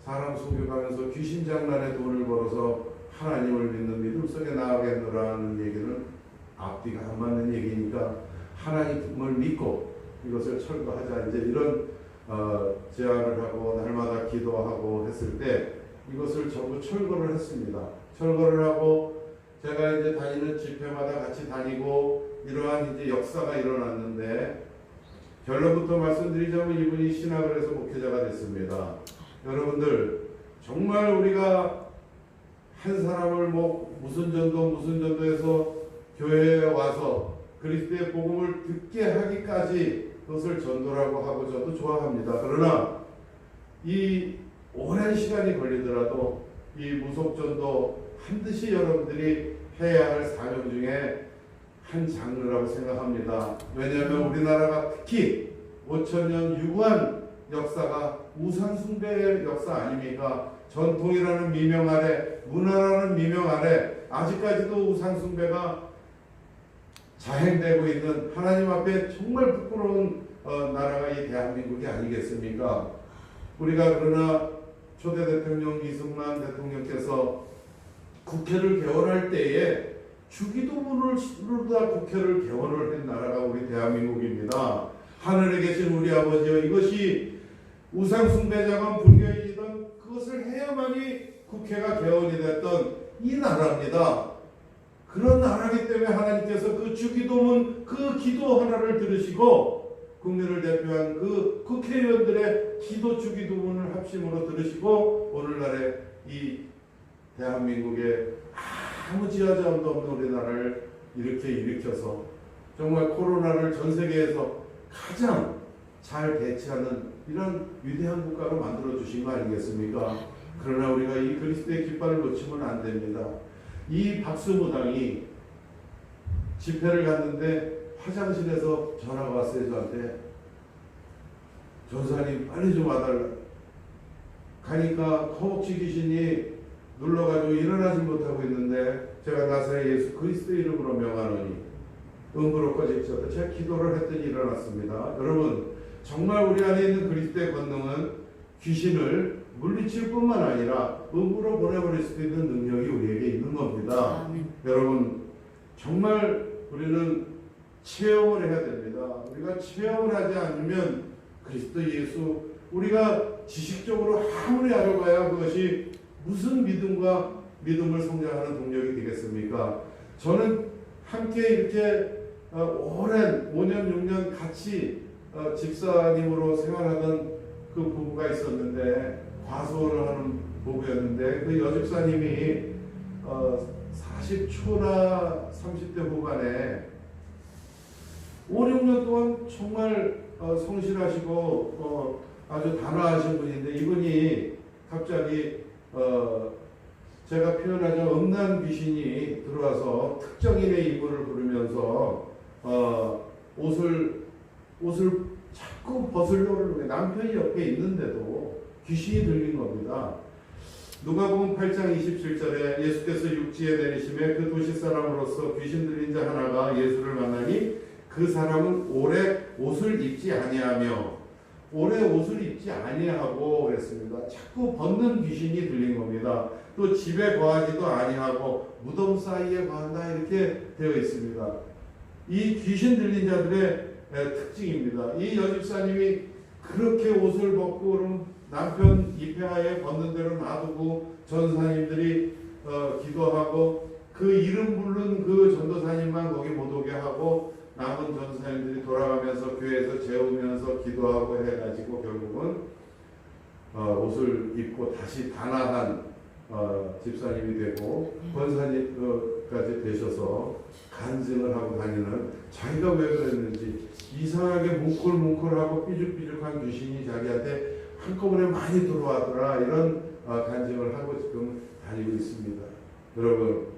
사람 속여가면서 귀신 장난에 돈을 벌어서 하나님을 믿는 믿음 속에 나아가겠노라는 얘기는 앞뒤가 안 맞는 얘기니까 하나님을 믿고 이것을 철거하자. 이제 이런 제안을 하고 날마다 기도하고 했을 때 이것을 전부 철거를 했습니다. 철거를 하고 제가 이제 다니는 집회마다 같이 다니고 이러한 이제 역사가 일어났는데 결론부터 말씀드리자면 이분이 신학을 해서 목회자가 됐습니다. 여러분들 정말 우리가 한 사람을 뭐 무슨 전도해서 교회에 와서 그리스도의 복음을 듣게 하기까지 그것을 전도라고 하고 저도 좋아합니다. 그러나 이 오랜 시간이 걸리더라도 이 무속전도 반드시 여러분들이 해야 할 사명 중에 한 장르라고 생각합니다. 왜냐하면 우리나라가 특히 5천년 유구한 역사가 우상숭배의 역사 아닙니까? 전통이라는 미명 아래, 문화라는 미명 아래 아직까지도 우상숭배가 자행되고 있는 하나님 앞에 정말 부끄러운 나라가 이 대한민국이 아니겠습니까? 우리가 그러나 초대 대통령 이승만 대통령께서 국회를 개원할 때에 주기도문으로 다 국회를 개원을 한 나라가 우리 대한민국입니다. 하늘에 계신 우리 아버지여, 이것이 우상숭배자건 불교인이든 그것을 해야만이 국회가 개원이 됐던 이 나라입니다. 그런 나라이기 때문에 하나님께서 그 주기도문 그 기도 하나를 들으시고 국민을 대표한 그 국회의원들의 기도 주기도문을 합심으로 들으시고 오늘날의 이 대한민국에 아무 지하자원도 없는 우리나라를 이렇게 일으켜서 정말 코로나를 전 세계에서 가장 잘 대처하는 이런 위대한 국가로 만들어 주신 거 아니겠습니까? 그러나 우리가 이 그리스도의 깃발을 놓치면 안 됩니다. 이 박수무당이 집회를 갔는데 화장실에서 전화가 왔어요. 저한테. 전사님 빨리 좀 와달라. 가니까 허벅지 귀신이 눌러가지고 일어나지 못하고 있는데 제가 나사렛 예수 그리스도 이름으로 명하노니 음부로 꺼지셨다. 제가 기도를 했더니 일어났습니다. 여러분, 정말 우리 안에 있는 그리스도의 권능은 귀신을 물리칠 뿐만 아니라 음부로 보내버릴 수도 있는 능력이 우리에게 있는 겁니다. 아멘. 여러분, 정말 우리는 체험을 해야 됩니다. 우리가 체험을 하지 않으면 그리스도 예수, 우리가 지식적으로 아무리 알아봐야 그것이 무슨 믿음을 성장하는 동력이 되겠습니까? 저는 함께 이렇게 오랜 5년, 6년 같이 집사님으로 생활하던 그 부부가 있었는데, 과소원을 하는 부부였는데, 그 여집사님이 40초나 30대 후반에 5, 6년 동안 정말 성실하시고 아주 단아하신 분인데, 이분이 갑자기 제가 표현하자면 음란 귀신이 들어와서 특정인의 이불을 부르면서 옷을 자꾸 벗으려고 남편이 옆에 있는데도 귀신이 들린 겁니다. 누가복음 8장 27절에 예수께서 육지에 내리심에 그 도시 사람으로서 귀신 들린 자 하나가 예수를 만나니 그 사람은 오래 옷을 입지 아니하며, 오래 옷을 입지 아니하고 그랬습니다. 자꾸 벗는 귀신이 들린 겁니다. 또 집에 거하지도 아니하고 무덤 사이에 거한다 이렇게 되어 있습니다. 이 귀신 들린 자들의 특징입니다. 이 여집사님이 그렇게 옷을 벗고 그럼 남편 입회하에 벗는 대로 놔두고 전사님들이 기도하고 그 이름 부른 그 전도사님만 거기 못 오게 하고 남은 전사님들이 돌아가면서 교회에서 재우면서 기도하고 해가지고 결국은 옷을 입고 다시 단아한 집사님이 되고 권사님까지 되셔서 간증을 하고 다니는, 자기가 왜 그랬는지 이상하게 뭉클뭉클하고 삐죽삐죽한 귀신이 자기한테 한꺼번에 많이 들어와더라, 이런 간증을 하고 지금 다니고 있습니다. 여러분,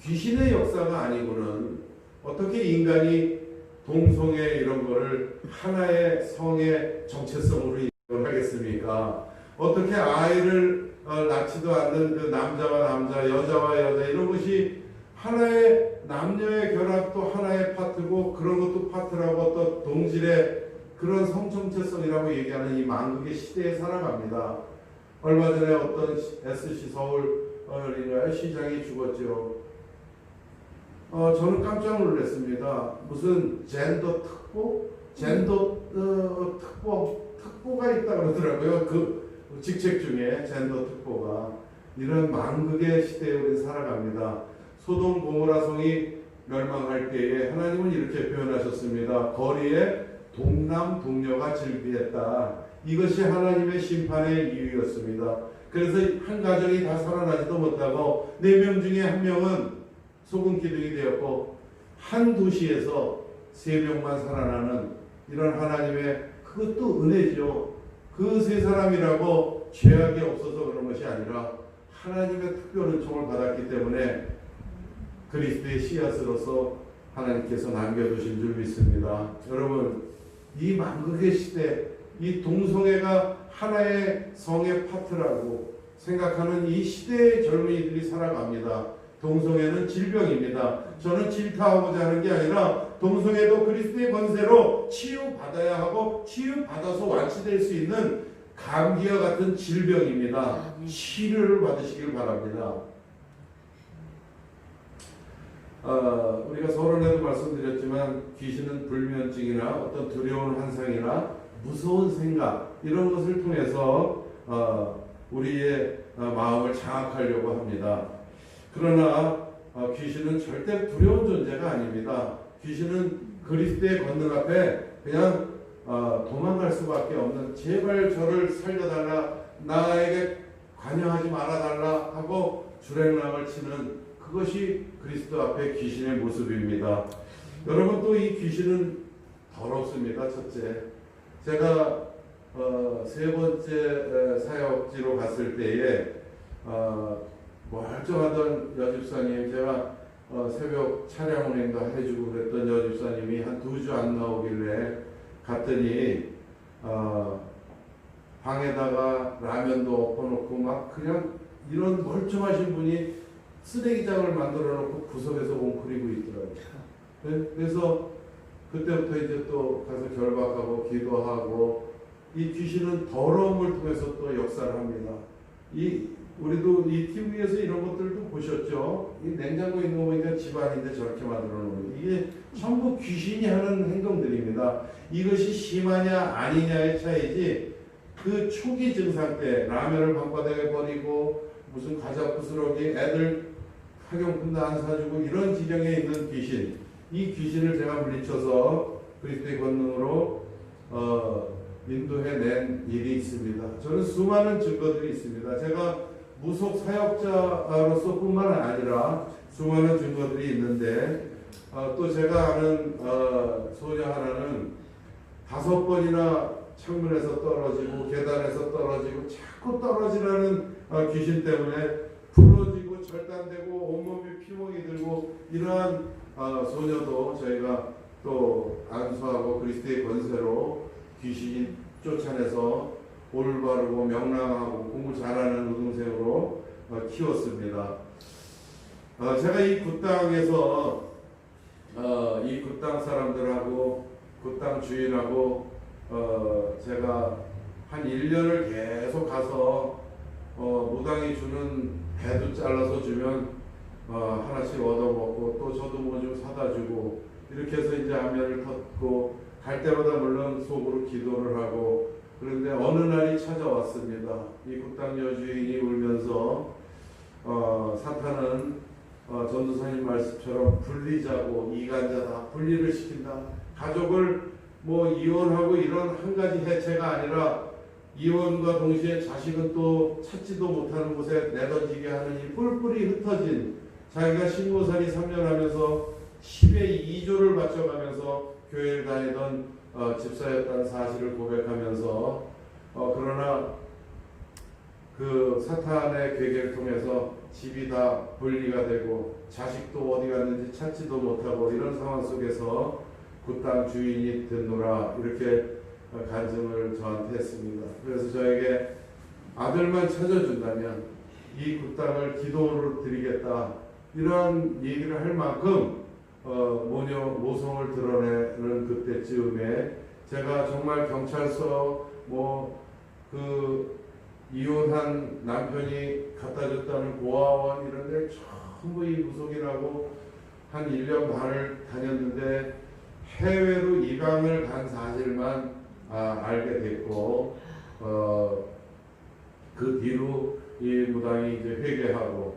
귀신의 역사가 아니고는 어떻게 인간이 동성애 이런 거를 하나의 성의 정체성으로 하겠습니까? 어떻게 아이를 낳지도 않는 그 남자와 남자, 여자와 여자 이런 것이 하나의 남녀의 결합도 하나의 파트고 그런 것도 파트라고 또 동질의 그런 성정체성이라고 얘기하는 이 만극의 시대에 살아갑니다. 얼마 전에 어떤 SC 서울 시장이 죽었죠. 저는 깜짝 놀랐습니다. 무슨 젠더 특보? 특보가 있다고 그러더라고요. 그 직책 중에 젠더 특보가. 이런 만극의 시대에 우리 살아갑니다. 소돔 고모라 성이 멸망할 때에 하나님은 이렇게 표현하셨습니다. 거리에 동남 동녀가 즐비했다. 이것이 하나님의 심판의 이유였습니다. 그래서 한 가정이 다 살아나지도 못하고 4명 중에 1명은 소금 기둥이 되었고 한 도시에서 3명만 살아나는 이런 하나님의, 그것도 은혜죠. 그 3사람이라고 죄악이 없어서 그런 것이 아니라 하나님의 특별 은총을 받았기 때문에 그리스도의 씨앗으로서 하나님께서 남겨두신 줄 믿습니다. 여러분, 이 만극의 시대, 이 동성애가 하나의 성의 파트라고 생각하는 이 시대의 젊은이들이 살아갑니다. 동성애는 질병입니다. 저는 질타하고자 하는 게 아니라 동성애도 그리스도의 권세로 치유받아야 하고 치유받아서 완치될 수 있는 감기와 같은 질병입니다. 치료를 받으시길 바랍니다. 우리가 서론에도 말씀드렸지만 귀신은 불면증이나 어떤 두려운 환상이나 무서운 생각 이런 것을 통해서 우리의 마음을 장악하려고 합니다. 그러나 귀신은 절대 두려운 존재가 아닙니다. 귀신은 그리스도의 권능 앞에 그냥 도망갈 수밖에 없는, 제발 저를 살려달라, 나에게 관여하지 말아달라 하고 주랭랑을 치는, 그것이 그리스도 앞에 귀신의 모습입니다. 여러분, 또 이 귀신은 더럽습니다. 첫째, 제가 세 번째 사역지로 갔을 때에 멀쩡하던 여집사님, 제가 새벽 차량 운행도 해주고 그랬던 여집사님이 한 2주 안 나오길래 갔더니 방에다가 라면도 엎어놓고 막 그냥 이런 멀쩡하신 분이 쓰레기장을 만들어 놓고 구석에서 웅크리고 있더라고요. 그래서 그때부터 이제 또 가서 결박하고 기도하고, 이 귀신은 더러움을 통해서 또 역사를 합니다. 우리도 이 TV에서 이런 것들도 보셨죠? 이 냉장고에 있는 거 보니까 집안인데 저렇게 만들어 놓은 거, 이게 전부 귀신이 하는 행동들입니다. 이것이 심하냐 아니냐의 차이지, 그 초기 증상 때 라면을 방바닥에 버리고 무슨 과자 부스러기, 애들 학용품도 안 사주고 이런 지경에 있는 귀신, 이 귀신을 제가 물리쳐서 그리스도의 권능으로 인도해낸 일이 있습니다. 저는 수많은 증거들이 있습니다. 제가 무속 사역자로서 뿐만 아니라 수많은 증거들이 있는데, 또 제가 아는 소녀 하나는 5번이나 창문에서 떨어지고 계단에서 떨어지고 자꾸 떨어지라는 귀신 때문에 부러지고 절단되고 온몸이 피멍이 들고, 이러한 소녀도 저희가 또 안수하고 그리스도의 권세로 귀신이 쫓아내서 올바르고 명랑하고 공부 잘하는 우등생으로 키웠습니다. 제가 이 굿땅에서 이 굿땅 사람들하고 굿땅 주인하고 제가 한 1년을 계속 가서 무당이 주는 배도 잘라서 주면 하나씩 얻어먹고, 또 저도 뭐 좀 사다 주고, 이렇게 해서 이제 안면을 텄고, 갈 때마다 물론 속으로 기도를 하고. 그런데 어느 날이 찾아왔습니다. 이 굿땅 여주인이 울면서 사탄은 전도사님 말씀처럼 분리자고 이간자다, 분리를 시킨다, 가족을 뭐 이혼하고 이런 한 가지 해체가 아니라 이혼과 동시에 자식은 또 찾지도 못하는 곳에 내던지게 하는 이 뿔뿔이 흩어진, 자기가 신고살이 3년 하면서 10의 2조를 바쳐가면서 교회를 다니던 집사였다는 사실을 고백하면서, 그러나 그 사탄의 괴계를 통해서 집이 다 분리가 되고 자식도 어디 갔는지 찾지도 못하고 이런 상황 속에서 굿땅 주인이 됐노라, 이렇게 간증을 저한테 했습니다. 그래서 저에게 아들만 찾아준다면 이 굿땅을 기도를 드리겠다, 이러한 얘기를 할 만큼 모성을 드러내는 그때쯤에 제가 정말 경찰서 그 이혼한 남편이 갖다 줬다는 고아원 이런 데 전부 이 무속이라고 한 1년 반을 다녔는데, 해외로 입양을 간 사실만 알게 됐고, 그 뒤로 이 무당이 이제 회개하고,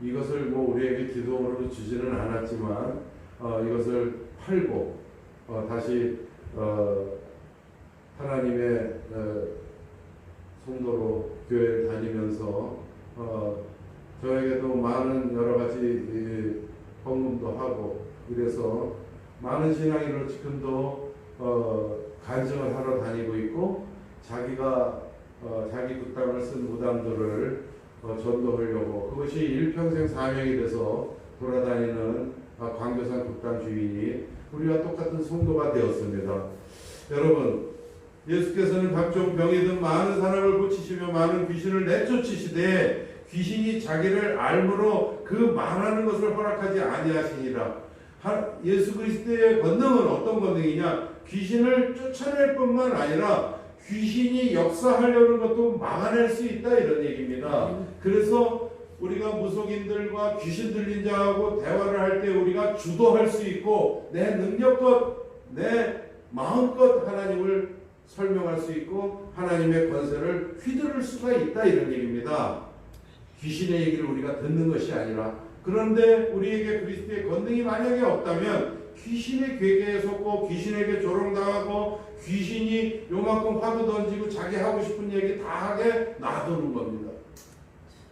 이것을 뭐 우리에게 기도로 주지는 않았지만 이것을 팔고 다시 하나님의 성도로 교회를 다니면서 저에게도 많은 여러 가지 헌금도 하고, 이래서 많은 신앙인으로 지금도 간증을 하러 다니고 있고, 자기가 자기 굿땅을 쓴 무당들을 전도하려고, 그것이 일평생 사명이 돼서 돌아다니는 광교산 굿땅 주인이 우리와 똑같은 성도가 되었습니다. 여러분, 예수께서는 각종 병이든 많은 사람을 고치시며 많은 귀신을 내쫓으시되 귀신이 자기를 알므로 그 말하는 것을 허락하지 아니하시니라. 예수 그리스도의 권능은 어떤 권능이냐? 귀신을 쫓아낼 뿐만 아니라 귀신이 역사하려는 것도 막아낼 수 있다, 이런 얘기입니다. 그래서 우리가 무속인들과 귀신 들린 자하고 대화를 할 때 우리가 주도할 수 있고, 내 능력껏 내 마음껏 하나님을 설명할 수 있고 하나님의 권세를 휘두를 수가 있다, 이런 얘기입니다. 귀신의 얘기를 우리가 듣는 것이 아니라. 그런데 우리에게 그리스도의 권능이 만약에 없다면 귀신의 괴계에 속고 귀신에게 조롱당하고 귀신이 요만큼 화도 던지고 자기 하고 싶은 얘기 다 하게 놔두는 겁니다.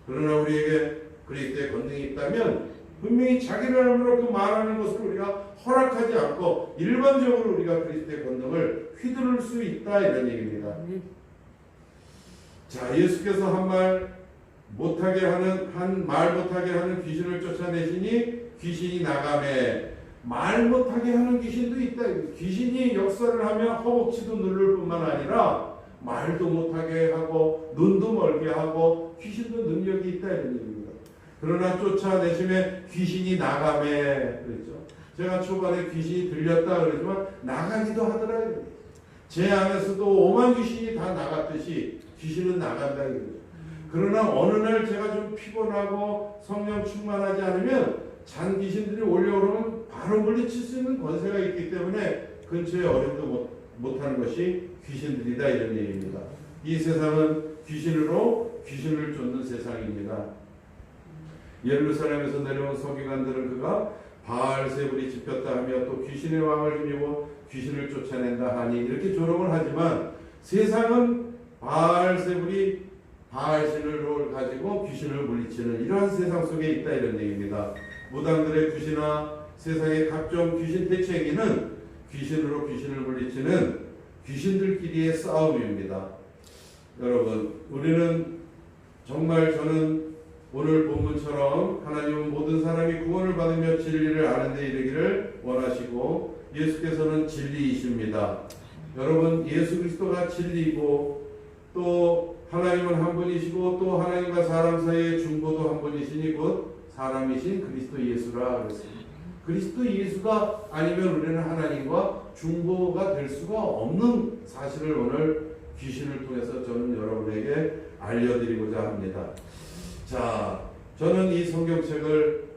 그러나 우리에게 그리스도의 권능이 있다면 분명히 자기를 알므로 그 말하는 것을 우리가 허락하지 않고 일반적으로 우리가 그리스도의 권능을 휘두를 수 있다 이런 얘기입니다. 자, 예수께서 한 말 못하게 하는 귀신을 쫓아내시니 귀신이 나가매. 말 못하게 하는 귀신도 있다. 귀신이 역사를 하며 허벅지도 누를 뿐만 아니라 말도 못하게 하고 눈도 멀게 하고 귀신도 능력이 있다 이런 얘기입니다. 그러나 쫓아내심에 귀신이 나가매 그랬죠. 제가 초반에 귀신이 들렸다 그러지만 나가기도 하더라. 제 안에서도 5만 귀신이 다 나갔듯이 귀신은 나간다 이거죠. 그러나 어느 날 제가 좀 피곤하고 성령 충만하지 않으면 잔 귀신들이 올려오르면 바로 물리칠 수 있는 권세가 있기 때문에 근처에 어림도 못하는 것이 귀신들이다 이런 얘기입니다. 이 세상은 귀신으로 귀신을 쫓는 세상입니다. 예루살렘에서 내려온 서기관들은 그가 바알세불이 집혔다 하며 또 귀신의 왕을 힘입어 귀신을 쫓아낸다 하니 이렇게 조롱을 하지만 세상은 바알세불이 바알신을 가지고 귀신을 물리치는 이러한 세상 속에 있다 이런 얘기입니다. 무당들의 굿이나 세상의 각종 귀신 대체기는 귀신으로 귀신을 물리치는 귀신들끼리의 싸움입니다. 여러분, 우리는 정말 저는 오늘 본문처럼 하나님은 모든 사람이 구원을 받으며 진리를 아는 데 이르기를 원하시고 예수께서는 진리이십니다. 여러분, 예수 그리스도가 진리이고 또 하나님은 한 분이시고 또 하나님과 사람 사이의 중보도 한 분이시니 곧 사람이신 그리스도 예수라 그랬습니다. 그리스도 예수가 아니면 우리는 하나님과 중보가 될 수가 없는 사실을 오늘 귀신을 통해서 저는 여러분에게 알려드리고자 합니다. 자, 저는 이 성경책을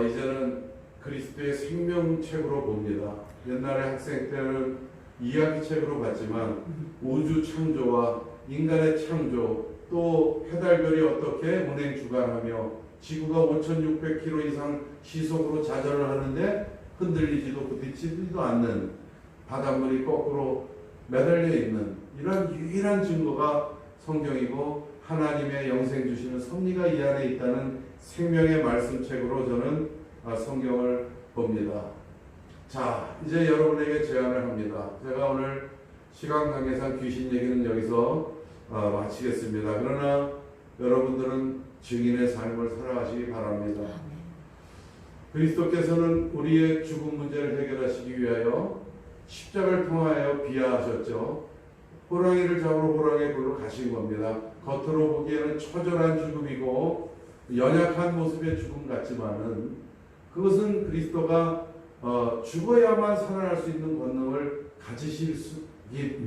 이제는 그리스도의 생명책으로 봅니다. 옛날에 학생 때는 이야기책으로 봤지만 우주 창조와 인간의 창조 또 해달별이 어떻게 운행 주관하며 지구가 5,600km 이상 시속으로 자전을 하는데 흔들리지도 부딪히지도 않는 바닷물이 거꾸로 매달려 있는 이런 유일한 증거가 성경이고 하나님의 영생 주시는 섭리가 이 안에 있다는 생명의 말씀책으로 저는 성경을 봅니다. 자, 이제 여러분에게 제안을 합니다. 제가 오늘 시간 관계상 귀신 얘기는 여기서 마치겠습니다. 그러나 여러분들은 증인의 삶을 살아가시기 바랍니다. 그리스도께서는 우리의 죽음 문제를 해결하시기 위하여 십자가를 통하여 비하하셨죠. 호랑이를 잡으러 호랑이의 굴로 가신 겁니다. 겉으로 보기에는 처절한 죽음이고 연약한 모습의 죽음 같지만은 그것은 그리스도가 죽어야만 살아날 수 있는 권능을 가지시기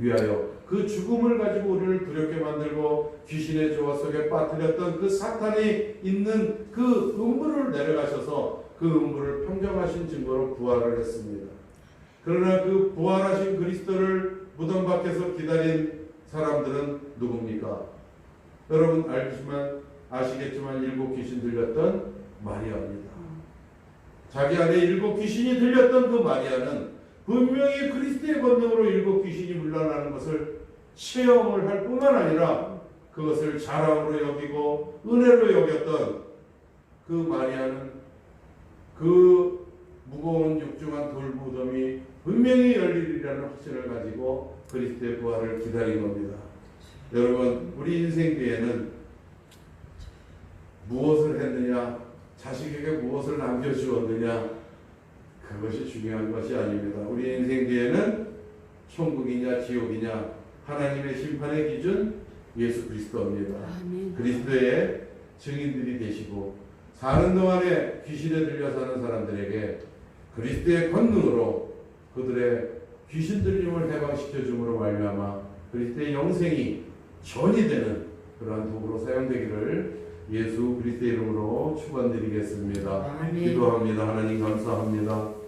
위하여 그 죽음을 가지고 우리를 두렵게 만들고 귀신의 조화 속에 빠뜨렸던 그 사탄이 있는 그 음부를 내려가셔서 그 음부를 평정하신 증거로 부활을 했습니다. 그러나 그 부활하신 그리스도를 무덤 밖에서 기다린 사람들은 누굽니까? 여러분 아시겠지만 7 귀신 들렸던 마리아입니다. 자기 안에 7 귀신이 들렸던 그 마리아는 분명히 그리스도의 권능으로 7 귀신이 물러나는 것을 체험을 할 뿐만 아니라 그것을 자랑으로 여기고 은혜로 여겼던 그 마리아는 그 무거운 육중한 돌무덤이 분명히 열리리라는 확신을 가지고 그리스도의 부활을 기다린 겁니다. 여러분, 우리 인생 뒤에는 무엇을 했느냐, 자식에게 무엇을 남겨주었느냐, 그것이 중요한 것이 아닙니다. 우리 인생 뒤에는 천국이냐 지옥이냐 하나님의 심판의 기준 예수 그리스도입니다. 아멘. 그리스도의 증인들이 되시고 사는 동안에 귀신에 들려 사는 사람들에게 그리스도의 권능으로 그들의 귀신 들림을 해방시켜 줌으로 말미암아 그리스도의 영생이 전이 되는 그러한 도구로 사용되기를 예수 그리스도의 이름으로 축원드리겠습니다. 기도합니다. 하나님 감사합니다.